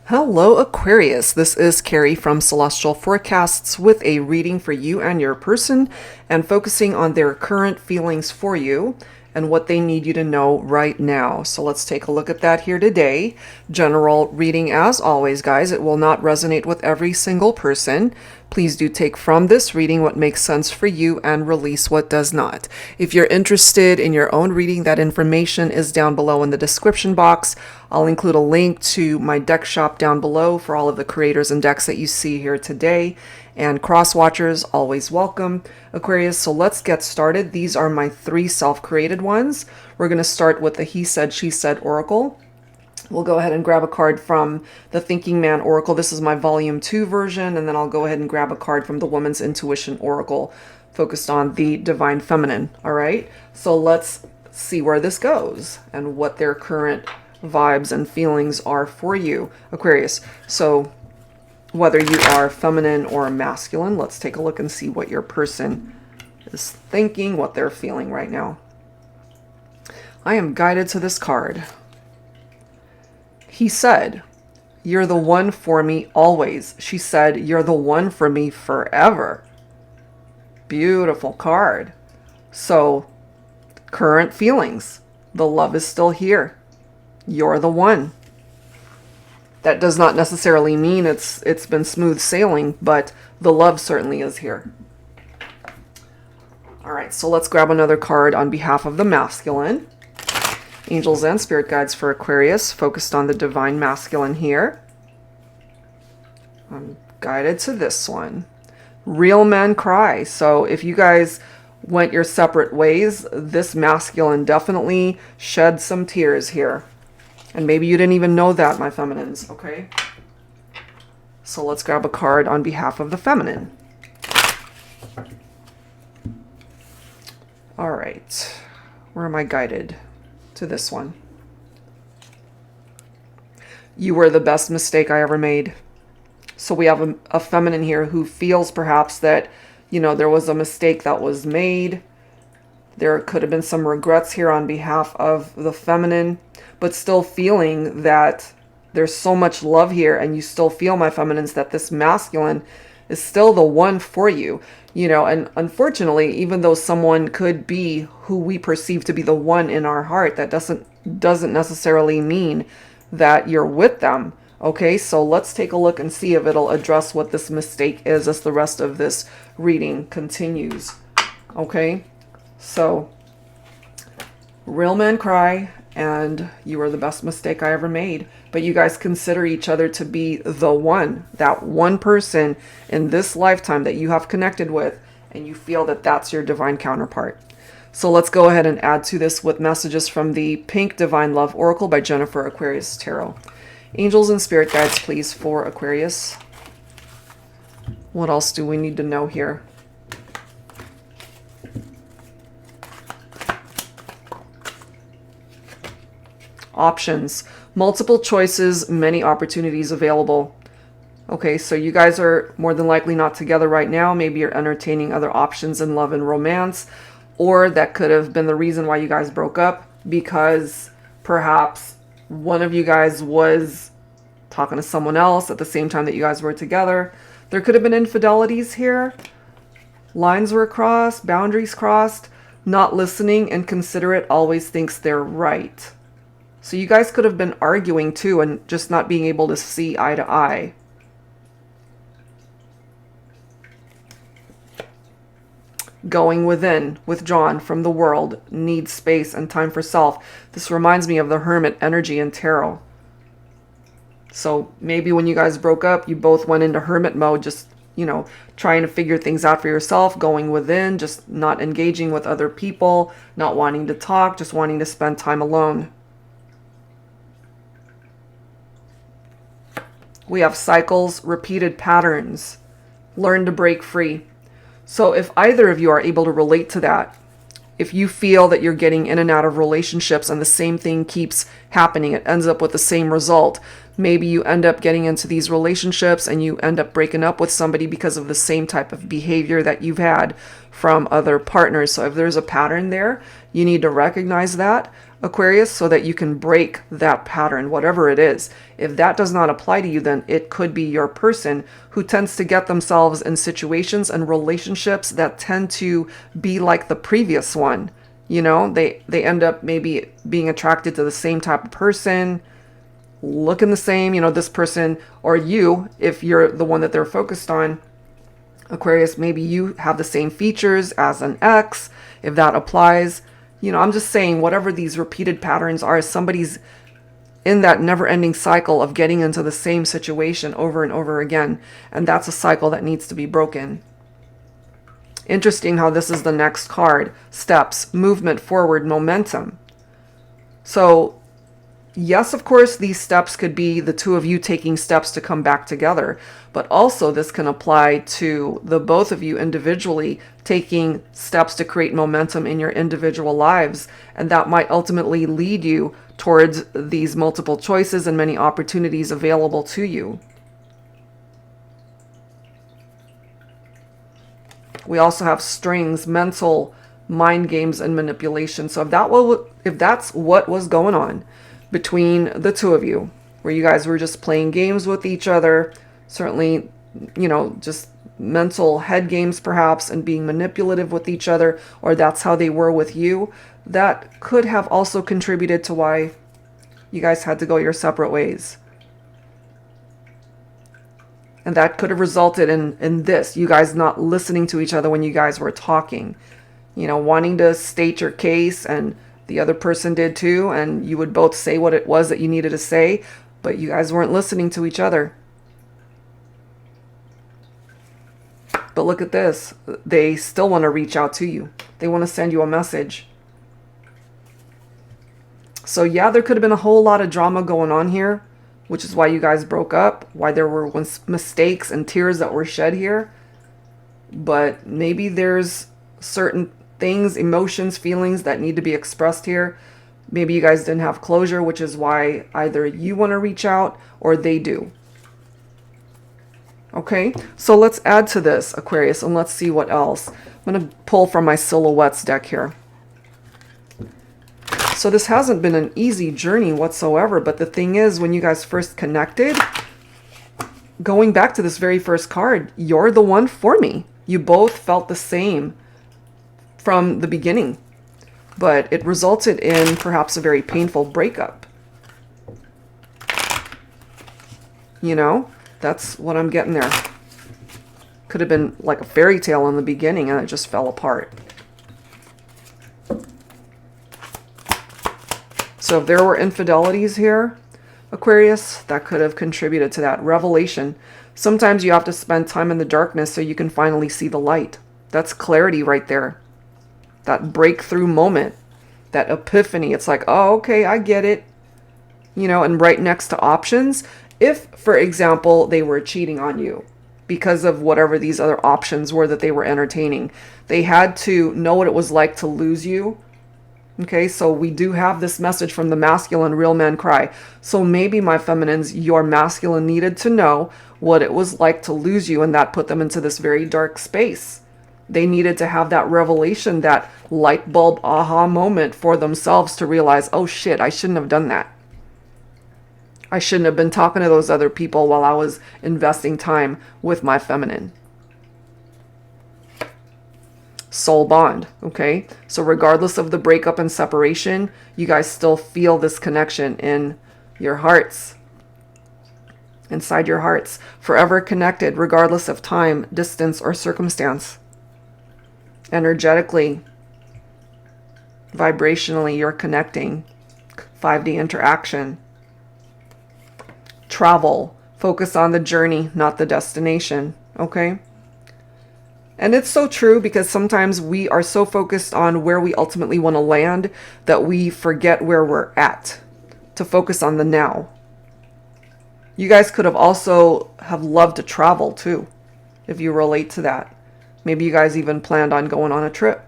Hello, Aquarius. This is Carrie from Celestial Forecasts with a reading for you and your person and focusing on their current feelings for you and what they need you to know right now. So let's take a look at that here today. General reading as always, guys. It will not resonate with every single person. Please do take from this reading what makes sense for you and release what does not. If you're interested in your own reading, that information is down below in the description box. I'll include a link to my deck shop down below for all of the creators and decks that you see here today. And cross watchers, always welcome, Aquarius. So let's get started. These are my 3 self-created ones. We're going to start with the He Said, She Said Oracle. We'll go ahead and grab a card from the Thinking Man Oracle. This is my Volume 2 version, and then I'll go ahead and grab a card from the Woman's Intuition Oracle, focused on the Divine Feminine. All right, so let's see where this goes and what their current vibes and feelings are for you, Aquarius. So whether you are feminine or masculine, let's take a look and see what your person is thinking, what they're feeling right now. I am guided to this card. He said, "You're the one for me always." She said, "You're the one for me forever." Beautiful card. So, current feelings. The love is still here. You're the one. That does not necessarily mean it's been smooth sailing, but the love certainly is here. All right, so let's grab another card on behalf of the masculine. Angels and spirit guides for Aquarius, focused on the divine masculine here. I'm guided to this one. Real men cry. So if you guys went your separate ways, this masculine definitely shed some tears here. And maybe you didn't even know that, my feminines, okay? So let's grab a card on behalf of the feminine. All right, where am I guided? To this one. You were the best mistake I ever made. So we have a feminine here who feels perhaps that, you know, there was a mistake that was made. There could have been some regrets here on behalf of the feminine, but still feeling that there's so much love here, and you still feel, my feminines, that this masculine is still the one for you. You know, and unfortunately, even though someone could be who we perceive to be the one in our heart, that doesn't necessarily mean that you're with them. Okay, so let's take a look and see if it'll address what this mistake is as the rest of this reading continues. Okay, so real men cry, and you were the best mistake I ever made. But you guys consider each other to be the one, that one person in this lifetime that you have connected with, and you feel that that's your divine counterpart. So let's go ahead and add to this with messages from the Pink Divine Love Oracle by Jennifer Aquarius Tarot. Angels and spirit guides, please, for Aquarius. What else do we need to know here? Options. Multiple choices, many opportunities available. Okay, so you guys are more than likely not together right now. Maybe you're entertaining other options in love and romance, or that could have been the reason why you guys broke up, because perhaps one of you guys was talking to someone else at the same time that you guys were together. There could have been infidelities here. Lines were crossed, boundaries crossed. Not listening and considerate, always thinks they're right. So you guys could have been arguing too and just not being able to see eye to eye. Going within, withdrawn from the world, needs space and time for self. This reminds me of the Hermit energy in tarot. So maybe when you guys broke up, you both went into hermit mode, just, you know, trying to figure things out for yourself, going within, just not engaging with other people, not wanting to talk, just wanting to spend time alone. We have cycles, repeated patterns. Learn to break free. So if either of you are able to relate to that, if you feel that you're getting in and out of relationships and the same thing keeps happening, it ends up with the same result, Maybe you end up getting into these relationships and you end up breaking up with somebody because of the same type of behavior that you've had from other partners. So if there's a pattern there, you need to recognize that, Aquarius, so that you can break that pattern, whatever it is. If that does not apply to you, then it could be your person who tends to get themselves in situations and relationships that tend to be like the previous one. You know, they end up maybe being attracted to the same type of person, looking the same, you know, this person, or you, if you're the one that they're focused on, Aquarius, maybe you have the same features as an ex, if that applies. You know, I'm just saying whatever these repeated patterns are, somebody's in that never-ending cycle of getting into the same situation over and over again, and that's a cycle that needs to be broken. Interesting how this is the next card. Steps, movement forward, momentum. So yes, of course, these steps could be the two of you taking steps to come back together, but also this can apply to the both of you individually taking steps to create momentum in your individual lives, and that might ultimately lead you towards these multiple choices and many opportunities available to you. We also have strings, mental, mind games, and manipulation. So if that's what was going on between the two of you, where you guys were just playing games with each other, certainly, you know, just mental head games perhaps, and being manipulative with each other, or that's how they were with you, that could have also contributed to why you guys had to go your separate ways. And that could have resulted in this, you guys not listening to each other when you guys were talking, you know, wanting to state your case, and the other person did too, and you would both say what it was that you needed to say, but you guys weren't listening to each other. But look at this. They still want to reach out to you. They want to send you a message. So yeah, there could have been a whole lot of drama going on here, which is why you guys broke up, why there were mistakes and tears that were shed here. But maybe there's certain things, emotions, feelings that need to be expressed here. Maybe you guys didn't have closure, which is why either you want to reach out or they do. Okay, so let's add to this, Aquarius, and let's see what else. I'm going to pull from my Silhouettes deck here. So this hasn't been an easy journey whatsoever, but the thing is, when you guys first connected, going back to this very first card, you're the one for me. You both felt the same from the beginning, but it resulted in perhaps a very painful breakup. You know, that's what I'm getting there. Could have been like a fairy tale in the beginning and it just fell apart. So if there were infidelities here, Aquarius, that could have contributed to that revelation. Sometimes you have to spend time in the darkness so you can finally see the light. That's clarity right there. That breakthrough moment, that epiphany. It's like, oh, okay, I get it. You know, and right next to options, if, for example, they were cheating on you because of whatever these other options were that they were entertaining, they had to know what it was like to lose you. Okay, so we do have this message from the masculine, real men cry. So maybe, my feminines, your masculine needed to know what it was like to lose you, and that put them into this very dark space. They needed to have that revelation, that light bulb aha moment for themselves to realize, oh shit, I shouldn't have done that. I shouldn't have been talking to those other people while I was investing time with my feminine. Soul bond, okay? So regardless of the breakup and separation, you guys still feel this connection in your hearts. Inside your hearts. Forever connected, regardless of time, distance, or circumstance. Energetically, vibrationally, you're connecting. 5D interaction. Travel. Focus on the journey, not the destination, okay? And it's so true, because sometimes we are so focused on where we ultimately want to land that we forget where we're at, to focus on the now. You guys could have also have loved to travel too, if you relate to that. Maybe you guys even planned on going on a trip.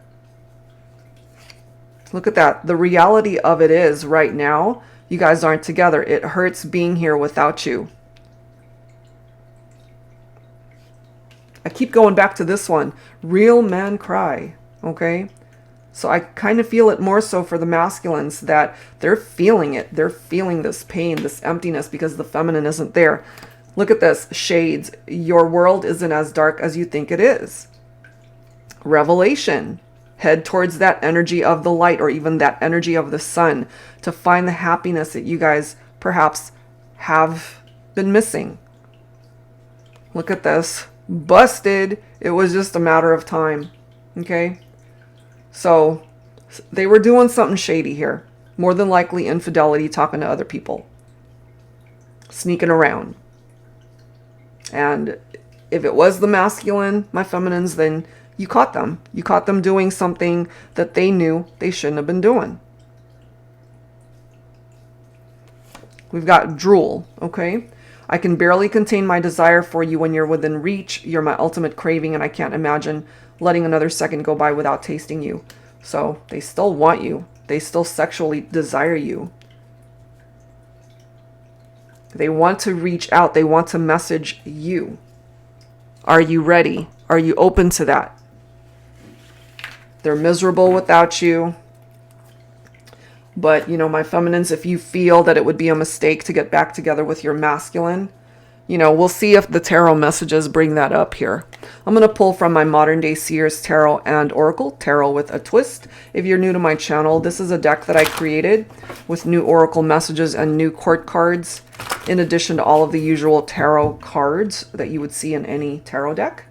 Look at that. The reality of it is right now, you guys aren't together. It hurts being here without you. I keep going back to this one. Real men cry. Okay? So I kind of feel it more so for the masculines, that they're feeling it. They're feeling this pain, this emptiness, because the feminine isn't there. Look at this. Shades. Your world isn't as dark as you think it is. Revelation. Head towards that energy of the light, or even that energy of the sun, to find the happiness that you guys perhaps have been missing. Look at this. Busted. It was just a matter of time. Okay? So they were doing something shady here. More than likely infidelity, talking to other people. Sneaking around. And if it was the masculine, my feminines, then you caught them. You caught them doing something that they knew they shouldn't have been doing. We've got drool, okay? I can barely contain my desire for you when you're within reach. You're my ultimate craving, and I can't imagine letting another second go by without tasting you. So they still want you. They still sexually desire you. They want to reach out. They want to message you. Are you ready? Are you open to that? They're miserable without you. But, you know, my feminines, if you feel that it would be a mistake to get back together with your masculine, you know, we'll see if the tarot messages bring that up here. I'm going to pull from my Modern Day Seers Tarot and Oracle, Tarot with a Twist. If you're new to my channel, this is a deck that I created with new Oracle messages and new court cards, in addition to all of the usual tarot cards that you would see in any tarot deck.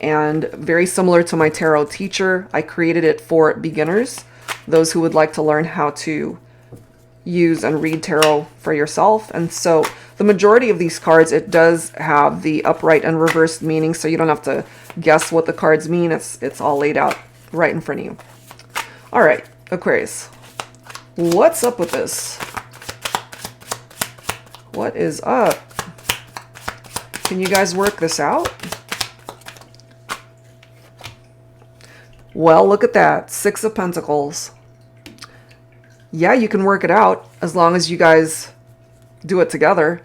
And very similar to my tarot teacher, I created it for beginners, those who would like to learn how to use and read tarot for yourself. And so the majority of these cards, it does have the upright and reversed meaning, so you don't have to guess what the cards mean. It's all laid out right in front of you. All right, Aquarius, what's up with this? What is up? Can you guys work this out? Well, look at that. 6 of Pentacles. Yeah, you can work it out as long as you guys do it together.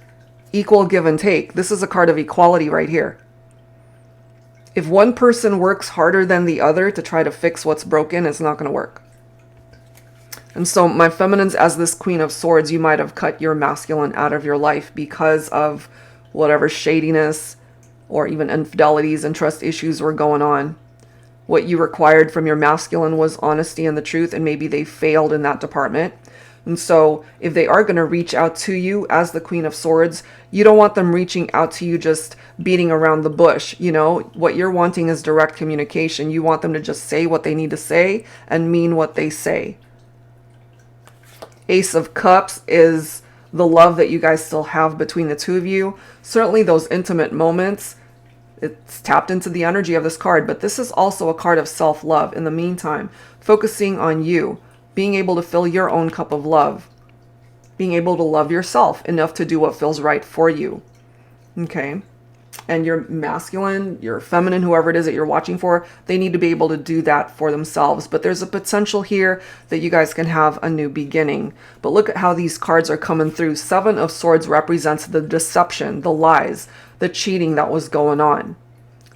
Equal give and take. This is a card of equality right here. If one person works harder than the other to try to fix what's broken, it's not going to work. And so my feminines, as this Queen of Swords, you might have cut your masculine out of your life because of whatever shadiness or even infidelities and trust issues were going on. What you required from your masculine was honesty and the truth, and maybe they failed in that department. And so if they are going to reach out to you as the Queen of Swords, you don't want them reaching out to you just beating around the bush. You know, what you're wanting is direct communication. You want them to just say what they need to say and mean what they say. Ace of Cups is the love that you guys still have between the two of you. Certainly those intimate moments, it's tapped into the energy of this card, but this is also a card of self-love. In the meantime, focusing on you, being able to fill your own cup of love, being able to love yourself enough to do what feels right for you. Okay. And your masculine, your feminine, whoever it is that you're watching for, they need to be able to do that for themselves. But there's a potential here that you guys can have a new beginning. But look at how these cards are coming through. 7 of Swords represents the deception, the lies, the cheating that was going on.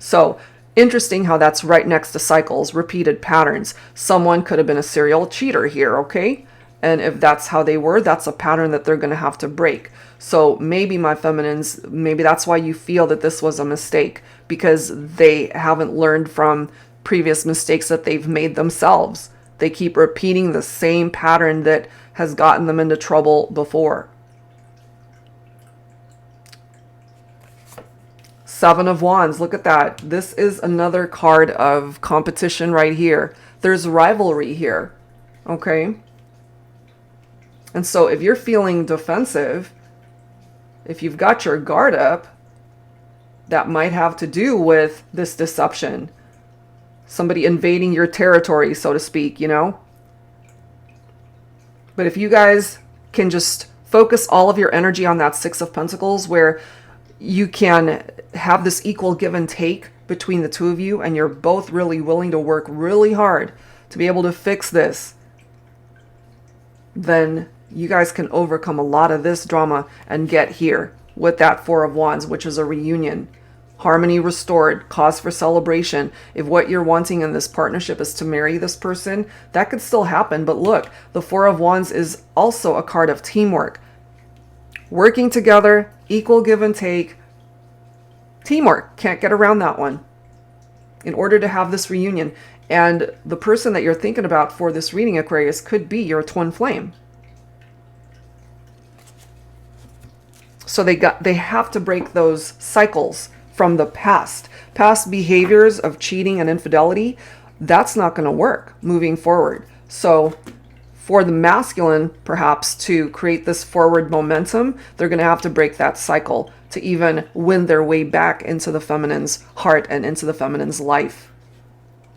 So interesting how that's right next to cycles, repeated patterns. Someone could have been a serial cheater here, okay? And if that's how they were, that's a pattern that they're going to have to break. So maybe my feminines, maybe that's why you feel that this was a mistake, because they haven't learned from previous mistakes that they've made themselves. They keep repeating the same pattern that has gotten them into trouble before. 7 of Wands, look at that. This is another card of competition right here. There's rivalry here, okay? And so if you're feeling defensive, if you've got your guard up, that might have to do with this deception. Somebody invading your territory, so to speak, you know? But if you guys can just focus all of your energy on that 6 of Pentacles, where you can have this equal give and take between the two of you, and you're both really willing to work really hard to be able to fix this, then you guys can overcome a lot of this drama and get here with that Four of Wands, which is a reunion. Harmony restored, cause for celebration. If what you're wanting in this partnership is to marry this person, that could still happen. But look, the Four of Wands is also a card of teamwork. Working together, equal give and take. Teamwork, can't get around that one. In order to have this reunion. And the person that you're thinking about for this reading, Aquarius, could be your twin flame. So they have to break those cycles from the past behaviors of cheating and infidelity. That's not going to work moving forward. So for the masculine, perhaps, to create this forward momentum, they're going to have to break that cycle to even win their way back into the feminine's heart and into the feminine's life.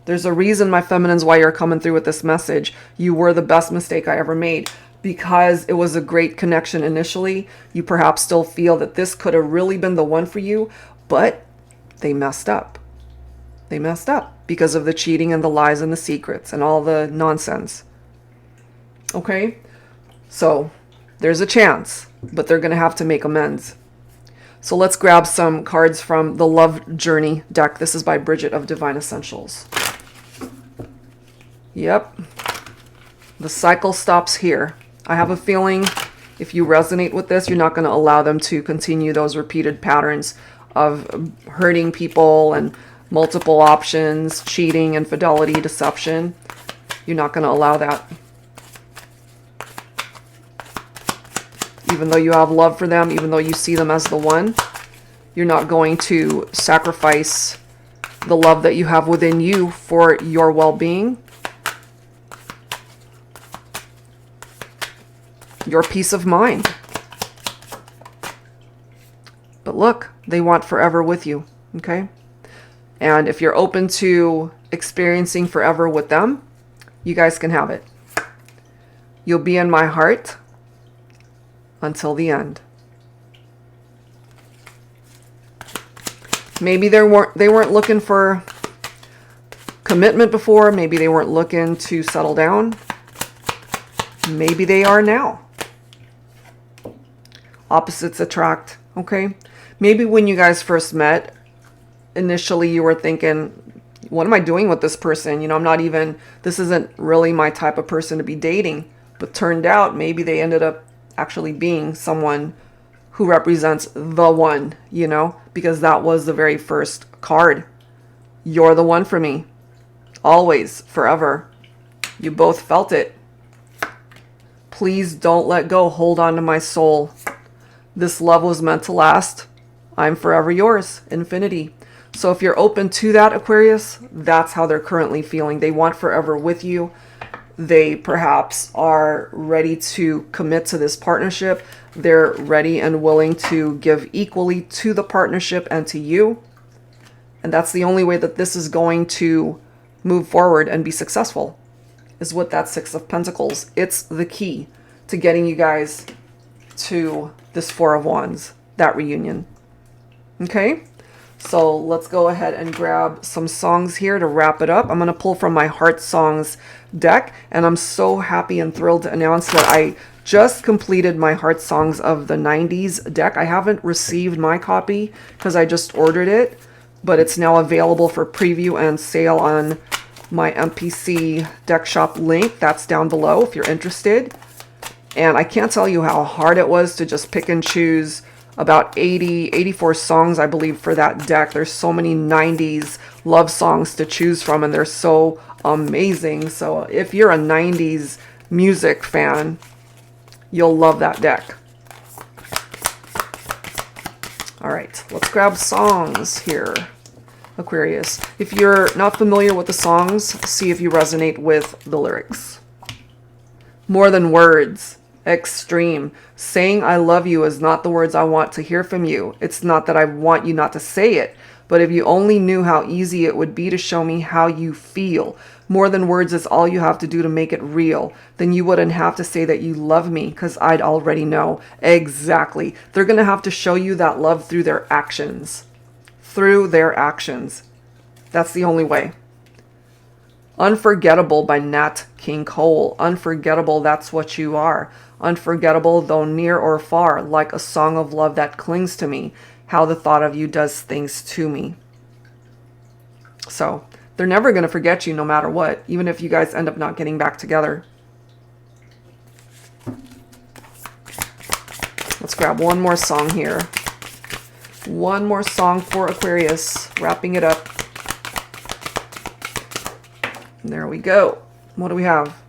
There's a reason, my feminines, why you're coming through with this message. You were the best mistake I ever made. Because it was a great connection initially, you perhaps still feel that this could have really been the one for you, but they messed up. They messed up because of the cheating and the lies and the secrets and all the nonsense. Okay? So there's a chance, but they're going to have to make amends. So let's grab some cards from the Love Journey deck. This is by Bridget of Divine Essentials. Yep. The cycle stops here. I have a feeling if you resonate with this, you're not going to allow them to continue those repeated patterns of hurting people and multiple options, cheating, infidelity, deception. You're not going to allow that. Even though you have love for them, even though you see them as the one, you're not going to sacrifice the love that you have within you for your well-being. Your peace of mind. But look, they want forever with you, okay? And if you're open to experiencing forever with them, you guys can have it. You'll be in my heart until the end. Maybe they weren't looking for commitment before. Maybe they weren't looking to settle down. Maybe they are now. Opposites attract, okay? Maybe when you guys first met, initially you were thinking, what am I doing with this person? You know, this isn't really my type of person to be dating. But turned out maybe they ended up actually being someone who represents the one, you know, because that was the very first card. You're the one for me. Always, forever. You both felt it. Please don't let go. Hold on to my soul. This love was meant to last. I'm forever yours. Infinity. So if you're open to that, Aquarius, that's how they're currently feeling. They want forever with you. They perhaps are ready to commit to this partnership. They're ready and willing to give equally to the partnership and to you. And that's the only way that this is going to move forward and be successful, is with that Six of Pentacles. It's the key to getting you guys to this Four of Wands, that reunion. Okay? So let's go ahead and grab some songs here to wrap it up. I'm going to pull from my Heart Songs deck, and I'm so happy and thrilled to announce that I just completed my Heart Songs of the 90s deck. I haven't received my copy because I just ordered it, but it's now available for preview and sale on my MPC deck shop link. That's down below if you're interested. And I can't tell you how hard it was to just pick and choose about 84 songs, I believe, for that deck. There's so many 90s love songs to choose from, and they're so amazing. So if you're a 90s music fan, you'll love that deck. All right, let's grab songs here, Aquarius. If you're not familiar with the songs, see if you resonate with the lyrics. More than words. Extreme. Saying I love you is not the words I want to hear from you. It's not that I want you not to say it, but if you only knew how easy it would be to show me how you feel. More than words is all you have to do to make it real. Then you wouldn't have to say that you love me, because I'd already know. Exactly. They're going to have to show you that love through their actions. Through their actions. That's the only way. Unforgettable by Nat King Cole. Unforgettable, that's what you are. Unforgettable, though near or far, like a song of love that clings to me. How the thought of you does things to me. So they're never going to forget you no matter what, even if you guys end up not getting back together. Let's grab one more song here. One more song for Aquarius, wrapping it up. There we go. What do we have?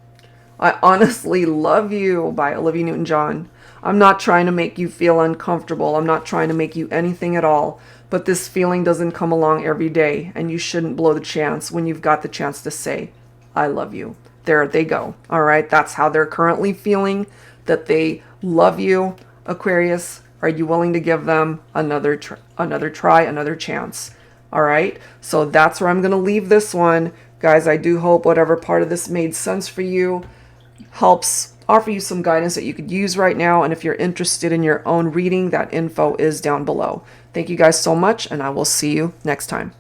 I Honestly Love You by Olivia Newton-John. I'm not trying to make you feel uncomfortable. I'm not trying to make you anything at all. But this feeling doesn't come along every day, and you shouldn't blow the chance when you've got the chance to say, I love you. There they go. All right, that's how they're currently feeling, that they love you, Aquarius. Are you willing to give them another try, another chance? All right, so that's where I'm going to leave this one. Guys, I do hope whatever part of this made sense for you, helps offer you some guidance that you could use right now. And if you're interested in your own reading, that info is down below. Thank you guys so much, and I will see you next time.